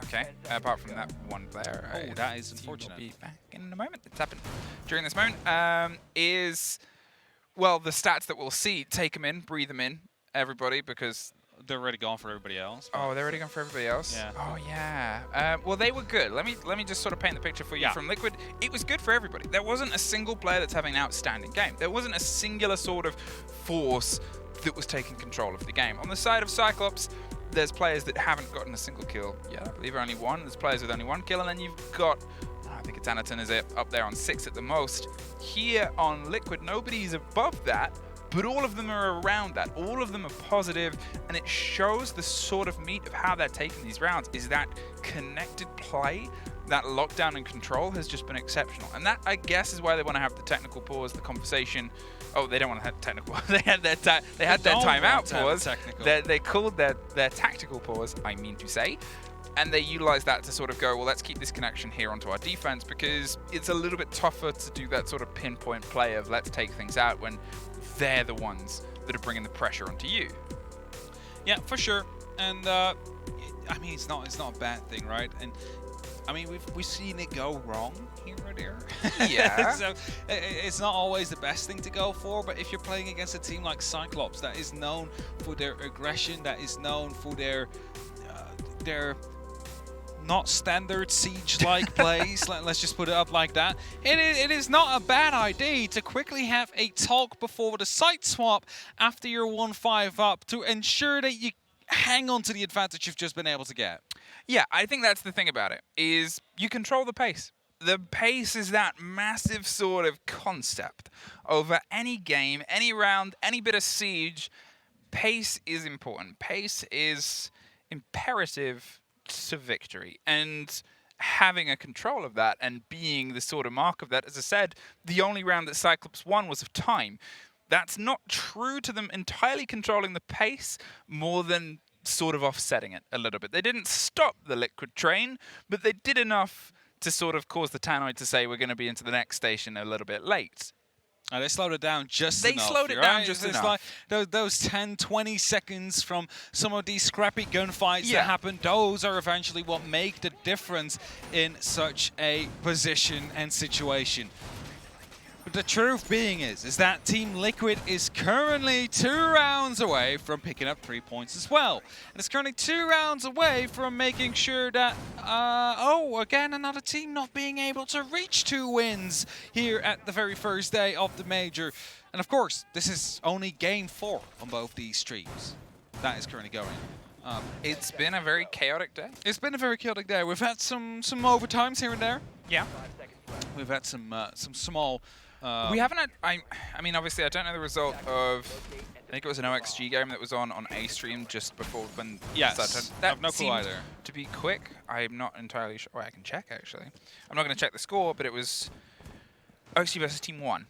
okay, apart from that one player, oh, that is unfortunate. Will be back in a moment. It's happened during this moment. Is, well, the stats that we'll see. Take them in, breathe them in, everybody, because they're already gone for everybody else. Oh, they're already gone for everybody else? Yeah. Oh, yeah. Well, they were good. Let me just sort of paint the picture for you. From Liquid, it was good for everybody. There wasn't a single player that's having an outstanding game. There wasn't a singular sort of force that was taking control of the game. On the side of Cyclops, there's players that haven't gotten a single kill yet. I believe only one. There's players with only one kill, and then you've got, I think it's Anaton, is it, up there on 6 at the most. Here on Liquid, nobody's above that, but all of them are around that. All of them are positive, and it shows the sort of meat of how they're taking these rounds is that connected play. That lockdown and control has just been exceptional. And that, I guess, is why they want to have the technical pause, the conversation. Oh, they don't want to have technical. They had their timeout pause. They called their tactical pause, I mean to say. And they utilized that to sort of go, well, let's keep this connection here onto our defense, because it's a little bit tougher to do that sort of pinpoint play of let's take things out when they're the ones that are bringing the pressure onto you. Yeah, for sure. And I mean, it's not a bad thing, right? And I mean, we've seen it go wrong here or there. Yeah. So it's not always the best thing to go for, but if you're playing against a team like Cyclops that is known for their aggression, that is known for their not standard siege-like plays, let's just put it up like that, it is not a bad idea to quickly have a talk before the site swap after you're 1-5 up to ensure that you hang on to the advantage you've just been able to get. Yeah, I think that's the thing about it, is you control the pace. The pace is that massive sort of concept over any game, any round, any bit of siege. Pace is important. Pace is imperative to victory. And having a control of that and being the sort of mark of that, as I said, the only round that Cyclops won was of time. That's not true to them entirely controlling the pace, more than sort of offsetting it a little bit. They didn't stop the Liquid train, but they did enough to sort of cause the Tannoy to say we're going to be into the next station a little bit late. And they slowed it down just enough. They slowed it down just enough. Like those 10, 20 seconds from some of these scrappy gunfights that happen, those are eventually what make the difference in such a position and situation. But the truth being is that Team Liquid is currently 2 rounds away from picking up 3 points as well. And it's currently 2 rounds away from making sure that, again, another team not being able to reach 2 wins here at the very first day of the Major. And of course, this is only Game 4 on both these streams. That is currently going. It's been a very chaotic day. It's been a very chaotic day. We've had some overtimes here and there. Yeah. We've had some small... we haven't had, I mean, obviously, I don't know the result of, I think it was an OXG game that was on A stream just before when yes, I have no clue either. To be quick, I'm not entirely sure. I can check, actually. I'm not going to check the score, but it was OXG versus Team 1.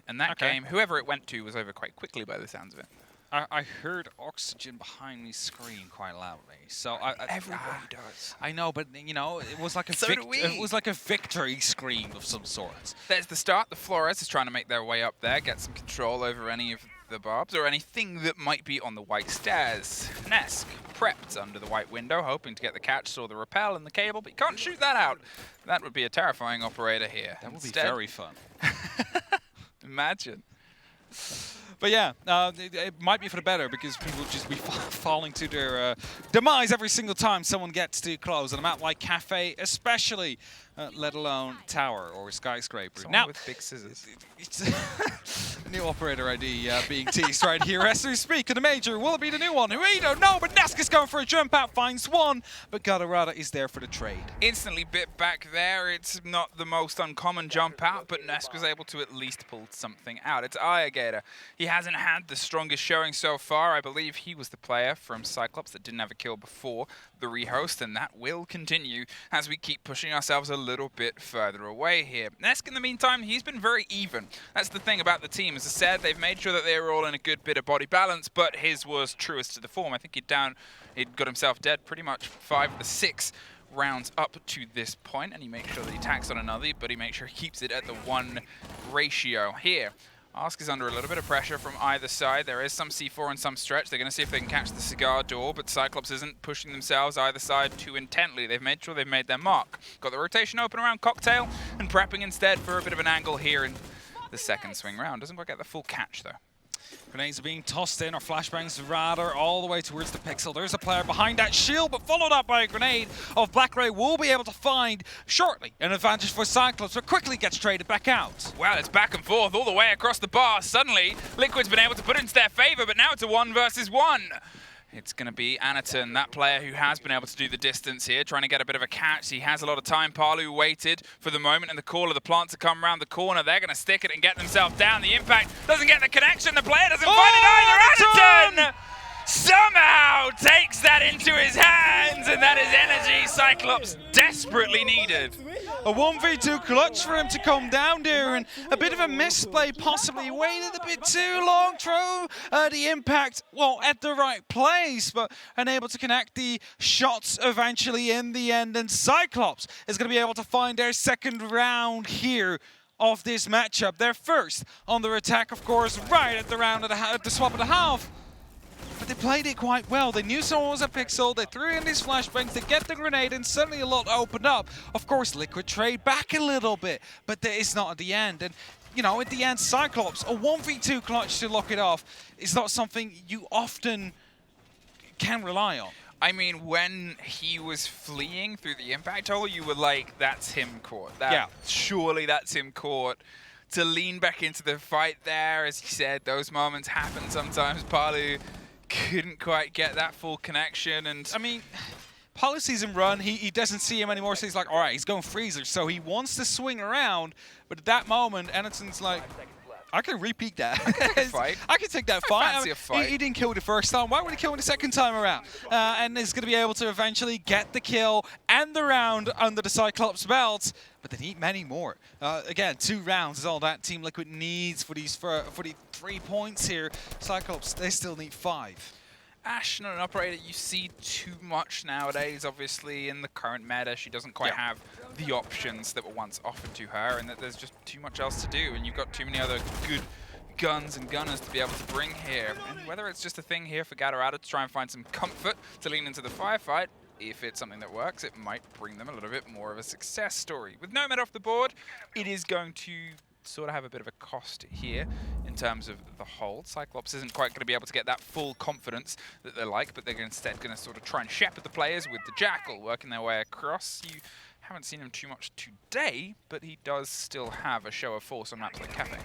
And that game, whoever it went to, was over quite quickly by the sounds of it. I heard Oxygen behind me scream quite loudly, so everybody does. I know, but you know, it was like a it was like a victory scream of some sort. There's the start. The Flores is trying to make their way up there, get some control over any of the barbs or anything that might be on the white stairs. Nesk prepped under the white window, hoping to get the catch, saw the rappel and the cable, but he can't shoot that out. That would be a terrifying operator here. That would be very fun. Imagine. But yeah, it might be for the better because people would just be falling to their demise every single time someone gets too close. On a map like Kafe, especially, let alone Tower or Skyscraper. Someone now, with big scissors. New operator ID being teased right here as we speak. To the Major, will it be the new one? We don't know, but Nesk is going for a jump out, finds one, but Gadarada is there for the trade. Instantly bit back there. It's not the most uncommon jump out, but Nesk was able to at least pull something out. It's Ayagator. He hasn't had the strongest showing so far. I believe he was the player from Cyclops that didn't have a kill before the rehost, and that will continue as we keep pushing ourselves a little bit further away here. Nesk, in the meantime, he's been very even. That's the thing about the team. As I said, they've made sure that they were all in a good bit of body balance, but his was truest to the form. I think he'd got himself dead pretty much 5 of the 6 rounds up to this point, and he makes sure that he tacks on another, but he makes sure he keeps it at the 1 ratio here. Ask is under a little bit of pressure from either side. There is some C4 and some stretch. They're going to see if they can catch the cigar door, but Cyclops isn't pushing themselves either side too intently. They've made sure they've made their mark. Got the rotation open around Cocktail and prepping instead for a bit of an angle here in the second swing round. Doesn't quite get the full catch, though. Grenades are being tossed in, or flashbangs rather, all the way towards the pixel. There's a player behind that shield, but followed up by a grenade of blackgray will be able to find shortly an advantage for Cyclops, but quickly gets traded back out. Well, it's back and forth all the way across the bar. Suddenly, Liquid's been able to put it into their favor, but now it's a 1 versus 1. It's going to be Anaton, that player who has been able to do the distance here, trying to get a bit of a catch. He has a lot of time. Palu waited for the moment and the call of the plant to come around the corner. They're going to stick it and get themselves down. The impact doesn't get the connection. The player doesn't find it either. Anaton somehow takes that into his hands, and that is energy Cyclops desperately needed. A 1v2 clutch for him to come down there, and a bit of a misplay possibly. Waited a bit too long, throw the impact, well, at the right place, but unable to connect the shots eventually in the end. And Cyclops is going to be able to find their second round here of this matchup. Their first on their attack, of course, right at the round of the swap of the half. But they played it quite well. They knew someone was a pixel, they threw in these flashbangs, they get the grenade, and suddenly a lot opened up. Of course, Liquid trade back a little bit, but it's not at the end. And, you know, at the end, Cyclops, a 1v2 clutch to lock it off is not something you often can rely on. I mean, when he was fleeing through the impact hole, you were like, that's him caught. Yeah. Surely that's him caught. To lean back into the fight there, as he said, those moments happen sometimes. Palu couldn't quite get that full connection, and I mean, Palu sees him run, he doesn't see him anymore, so he's like, all right, he's going freezer, so he wants to swing around, but at that moment, Anaton's like, I can repeat that. I can take that fight. Fancy a fight. He didn't kill the first time. Why would he kill him the second time around? And is going to be able to eventually get the kill and the round under the Cyclops belt. But they need many more. Again, 2 rounds is all that Team Liquid needs for these for the 3 points here. Cyclops, they still need 5. Ashe, not an operator you see too much nowadays, obviously, in the current meta. She doesn't quite have the options that were once offered to her, and that there's just too much else to do, and you've got too many other good guns and gunners to be able to bring here. And whether it's just a thing here for Gatorada to try and find some comfort to lean into the firefight, if it's something that works, it might bring them a little bit more of a success story. With no meta off the board, it is going to sort of have a bit of a cost here in terms of the hold. Cyclops isn't quite going to be able to get that full confidence that they like, but they're instead going to sort of try and shepherd the players with the Jackal working their way across. You haven't seen him too much today, but he does still have a show of force on maps like Kafe.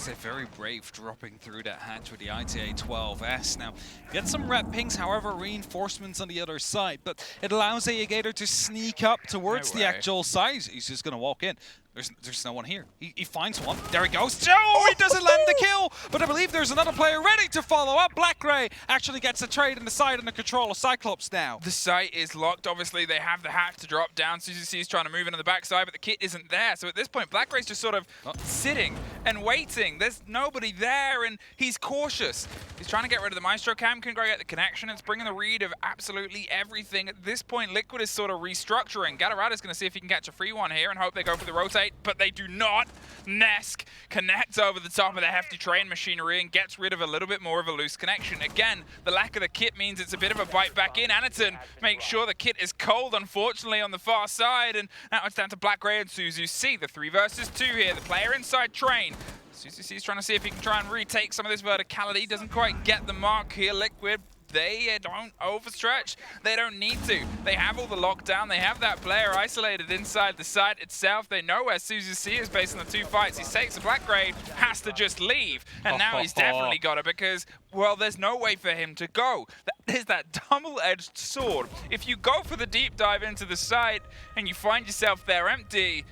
They're very brave dropping through that hatch with the ITA-12S. Now, get some red pings, however, reinforcements on the other side, but it allows Gator to sneak up towards the actual side. He's just going to walk in. There's no one here. He finds one. There he goes. Oh, he doesn't land the kill. But I believe there's another player ready to follow up. blackgray actually gets a trade in the side and the control of Cyclops now. The site is locked. Obviously, they have the hatch to drop down. CCC is trying to move into the backside, but the kit isn't there. So at this point, blackgray's just sort of sitting and waiting. There's nobody there, and he's cautious. He's trying to get rid of the Maestro cam. Can go get the connection. It's bringing the read of absolutely everything. At this point, Liquid is sort of restructuring. Gatorada's going to see if he can catch a free one here and hope they go for the rotate. But they do not. Nesk connects over the top of the hefty train machinery and gets rid of a little bit more of a loose connection. Again, the lack of the kit means it's a bit of a bite back in. Anaton makes sure the kit is cold, unfortunately, on the far side. And now it's down to blackgray and Suzu C. The 3 versus 2 here. The player inside train. Suzu is trying to see if he can try and retake some of this verticality. Doesn't quite get the mark here. Liquid, they don't overstretch. They don't need to. They have all the lockdown. They have that player isolated inside the site itself. They know where Suzu C is based on the 2 fights. He takes the blackgray, has to just leave. And now he's definitely got it because, well, there's no way for him to go. That is that double-edged sword. If you go for the deep dive into the site and you find yourself there empty,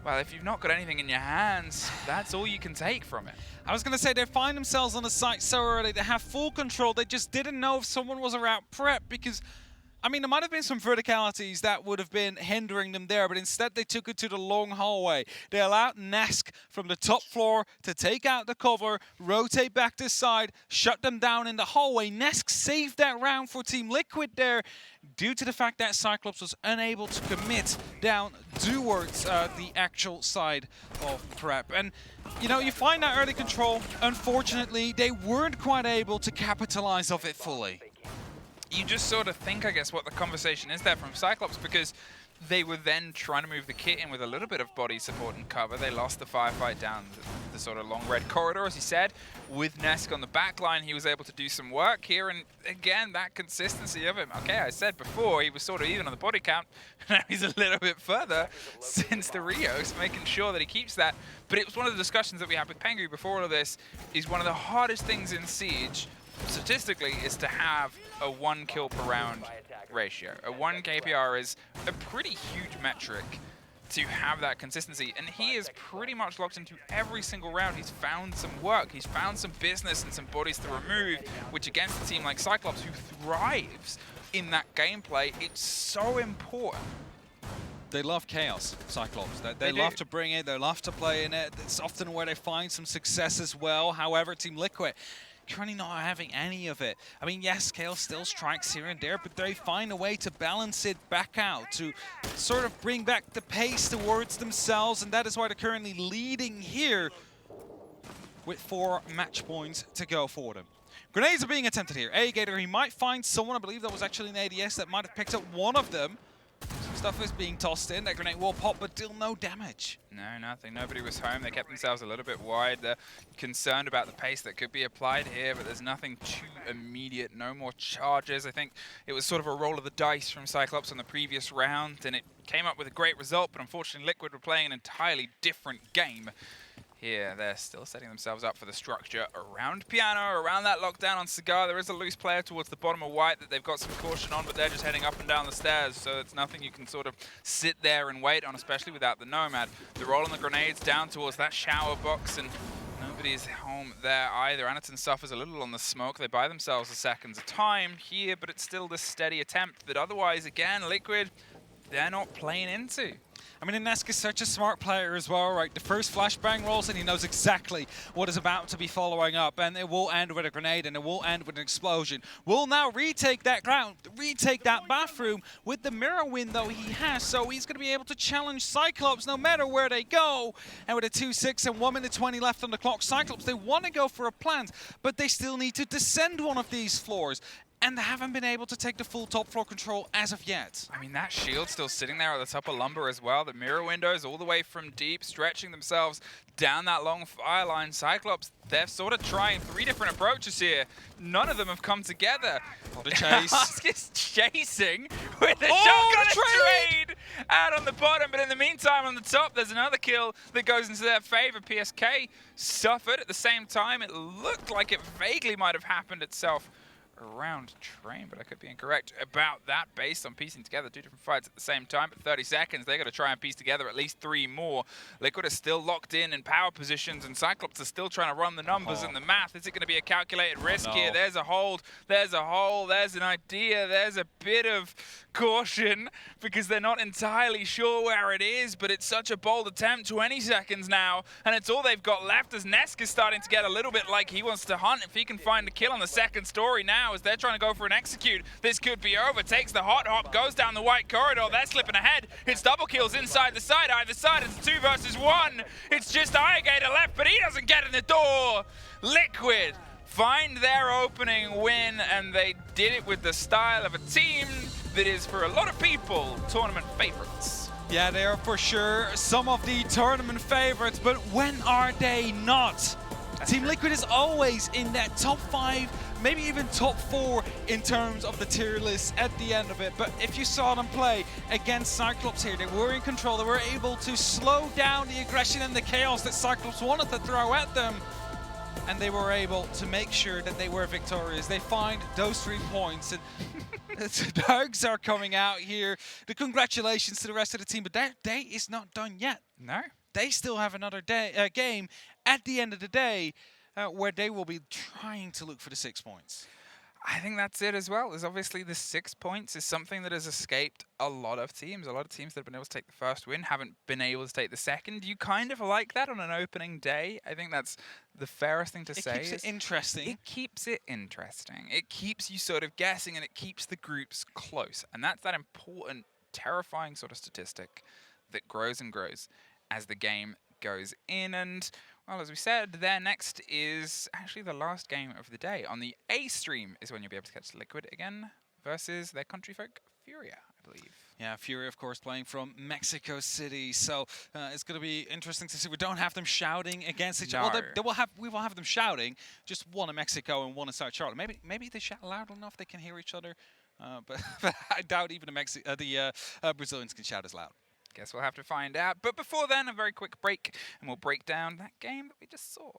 well, if you've not got anything in your hands, that's all you can take from it. I was going to say, they find themselves on the site so early, they have full control, they just didn't know if someone was around prep because, I mean, there might have been some verticalities that would have been hindering them there, but instead they took it to the long hallway. They allowed Nesk from the top floor to take out the cover, rotate back this side, shut them down in the hallway. Nesk saved that round for Team Liquid there due to the fact that Cyclops was unable to commit down towards the actual side of prep. And, you know, you find that early control. Unfortunately, they weren't quite able to capitalize off it fully. You just sort of think, I guess, what the conversation is there from Cyclops, because They were then trying to move the kit in with a little bit of body support and cover. They lost the firefight down the sort of long red corridor, as he said. With Nesk on the back line, he was able to do some work here. And again, that consistency of him. Okay, I said before, he was sort of even on the body count. Now he's a little bit further since the Rios, making sure that he keeps that. But it was one of the discussions that we had with Pengu before all of this, is one of the hardest things in Siege, statistically, is to have a 1 kill per round ratio. A 1 KPR is a pretty huge metric to have that consistency, and he is pretty much locked into every single round. He's found some work, he's found some business and some bodies to remove, which against a team like Cyclops, who thrives in that gameplay, it's so important. They love chaos, Cyclops. They love to bring it, they love to play in it. It's often where they find some success as well. However, Team Liquid currently not having any of it. I mean, yes, Chaos still strikes here and there, but they find a way to balance it back out, to sort of bring back the pace towards themselves, and that is why they're currently leading here with 4 match points to go for them. Grenades are being attempted here. A-Gator, he might find someone, I believe that was actually an ADS that might have picked up one of them. Some stuff is being tossed in. That grenade will pop, but still no damage. No, nothing. Nobody was home. They kept themselves a little bit wide. They're concerned about the pace that could be applied here, but there's nothing too immediate. No more charges. I think it was sort of a roll of the dice from Cyclops on the previous round, and it came up with a great result, but unfortunately Liquid were playing an entirely different game. Here, they're still setting themselves up for the structure around Piano, around that lockdown on Cigar. There is a loose player towards the bottom of White that they've got some caution on, but they're just heading up and down the stairs, so it's nothing you can sort of sit there and wait on, especially without the Nomad. They're rolling the grenades down towards that shower box, and nobody's home there either. Anaton suffers a little on the smoke. They buy themselves a second's of time here, but it's still this steady attempt that otherwise, again, Liquid, they're not playing into. I mean, Nesk is such a smart player as well, right? The first flashbang rolls and he knows exactly what is about to be following up, and it will end with a grenade and it will end with an explosion. We'll now retake that ground, retake that bathroom with the mirror window he has, so he's going to be able to challenge Cyclops no matter where they go. And with a 2-6 and 1 minute 20 left on the clock, Cyclops, they want to go for a plant, but they still need to descend one of these floors. And they haven't been able to take the full top floor control as of yet. I mean, that shield's still sitting there at the top of Lumber as well. The mirror windows all the way from deep, stretching themselves down that long fire line. Cyclops, they're sort of trying 3 different approaches here. None of them have come together. What a chase. Husk is chasing with a shotgun trade out on the bottom. But in the meantime, on the top, there's another kill that goes into their favor. PSK suffered at the same time. It looked like it vaguely might have happened itself around Train, but I could be incorrect about that based on piecing together 2 different fights at the same time. But 30 seconds, they got to try and piece together at least 3 more. Liquid is still locked in power positions, and Cyclops is still trying to run the numbers and the math. Is it going to be a calculated risk here? There's a hold, there's a hole, there's an idea, there's a bit of caution because they're not entirely sure where it is, but it's such a bold attempt. 20 seconds now, and it's all they've got left as Nesk is starting to get a little bit like he wants to hunt. If he can find a kill on the second story now, as they're trying to go for an execute, this could be over. Takes the hot hop, goes down the white corridor. They're slipping ahead. It's double kills inside the side. Either side, it's 2 versus 1. It's just Gator left, but he doesn't get in the door. Liquid find their opening win, and they did it with the style of a team that is, for a lot of people, tournament favorites. Yeah, they are for sure some of the tournament favorites, but when are they not? Team Liquid is always in that top 5, maybe even top 4 in terms of the tier list at the end of it. But if you saw them play against Cyclops here, they were in control. They were able to slow down the aggression and the chaos that Cyclops wanted to throw at them. And they were able to make sure that they were victorious. They find those 3 points. And the hugs are coming out here. The congratulations to the rest of the team, but their day is not done yet. No. They still have another game at the end of the day where they will be trying to look for the 6 points. I think that's it as well. Is obviously the 6 points is something that has escaped a lot of teams. A lot of teams that have been able to take the first win haven't been able to take the second. You kind of like that on an opening day. I think that's the fairest thing to say. It keeps it interesting. It keeps it interesting. It keeps you sort of guessing, and it keeps the groups close. And that's that important, terrifying sort of statistic that grows and grows as the game goes in. And well, as we said, their next is actually the last game of the day. On the A stream is when you'll be able to catch Liquid again versus their country folk Furia, I believe. Yeah, Fury, of course, playing from Mexico City, so it's going to be interesting to see. We don't have them shouting against each other. No. Well, we will have them shouting, just one in Mexico and one in South Charlotte. Maybe they shout loud enough they can hear each other, but I doubt even the Brazilians can shout as loud. Guess we'll have to find out. But before then, a very quick break, and we'll break down that game that we just saw.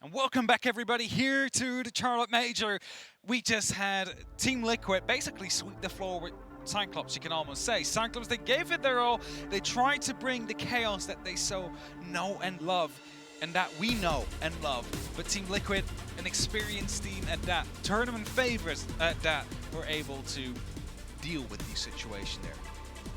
And welcome back, everybody, here to the Charlotte Major. We just had Team Liquid basically sweep the floor with Cyclops, you can almost say. Cyclops, they gave it their all. They tried to bring the chaos that they so know and love, and that we know and love. But Team Liquid, an experienced team at that, tournament favorites at that, were able to deal with the situation there.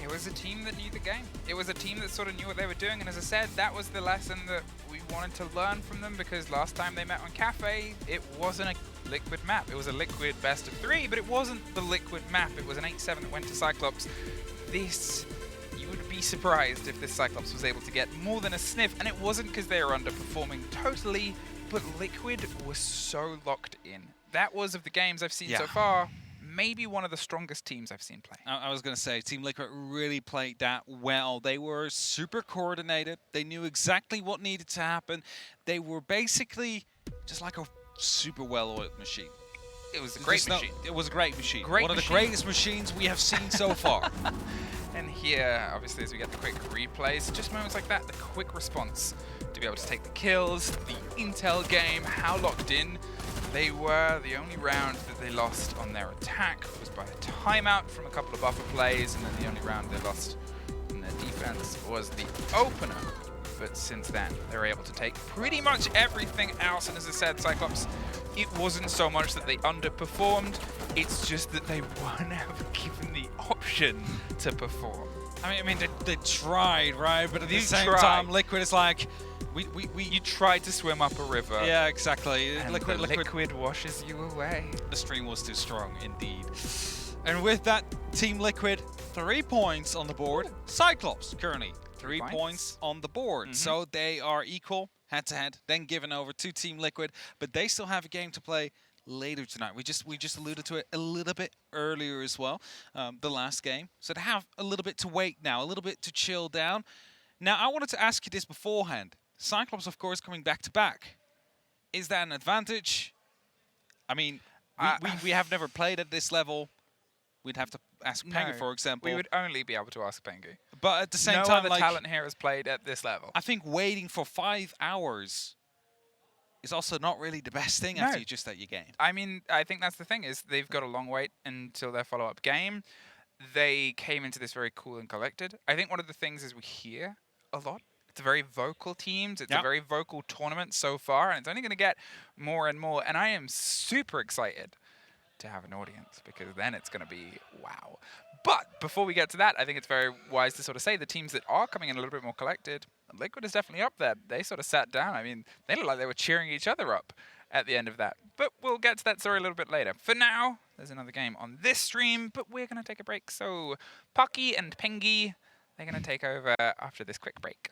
It was a team that knew the game. It was a team that sort of knew what they were doing, and as I said, that was the lesson that we wanted to learn from them, because last time they met on Kafe, it wasn't a Liquid map. It was a Liquid best of 3, but it wasn't the Liquid map. It was an 8-7 that went to Cyclops. This, you would be surprised if this Cyclops was able to get more than a sniff, and it wasn't because they were underperforming totally, but Liquid was so locked in. That was, of the games I've seen so far, maybe one of the strongest teams I've seen play. I was going to say, Team Liquid really played that well. They were super coordinated. They knew exactly what needed to happen. They were basically just like a super well-oiled machine. It was a great machine. It was a great machine. One of the greatest machines we have seen so far. And here, obviously, as we get the quick replays, just moments like that, the quick response to be able to take the kills, the intel game, how locked in they were. The only round that they lost on their attack was by a timeout from a couple of buffer plays, and then the only round they lost in their defense was the opener. But since then, they were able to take pretty much everything else. And as I said, Cyclops, it wasn't so much that they underperformed, it's just that they weren't ever given the option to perform. I mean, they tried, right? But at the same tried. time, Liquid is like, You tried to swim up a river. Yeah, exactly. And liquid washes you away. The stream was too strong, indeed. And with that, Team Liquid, 3 points on the board. Ooh. Cyclops, currently 3 points on the board. So they are equal, head-to-head, then given over to Team Liquid. But they still have a game to play later tonight. We just alluded to it a little bit earlier as well, the last game. So they have a little bit to wait now, a little bit to chill down. Now, I wanted to ask you this beforehand. Cyclops, of course, coming back-to-back. Is that an advantage? I mean, we have never played at this level. We'd have to ask Pengu, for example. We would only be able to ask Pengu. But at the same time, no other talent here has played at this level. I think waiting for 5 hours is also not really the best thing after you just at your game. I mean, I think that's the thing, is they've got a long wait until their follow-up game. They came into this very cool and collected. I think one of the things is we hear a lot. It's a very vocal teams. It's a very vocal tournament so far, and it's only going to get more and more. And I am super excited to have an audience, because then it's going to be wow. But before we get to that, I think it's very wise to sort of say the teams that are coming in a little bit more collected, Liquid is definitely up there. They sort of sat down. I mean, they looked like they were cheering each other up. at the end of that. But we'll get to that story a little bit later. For now, there's another game on this stream, but we're going to take a break. So Pocky and Pengy, they're going to take over after this quick break.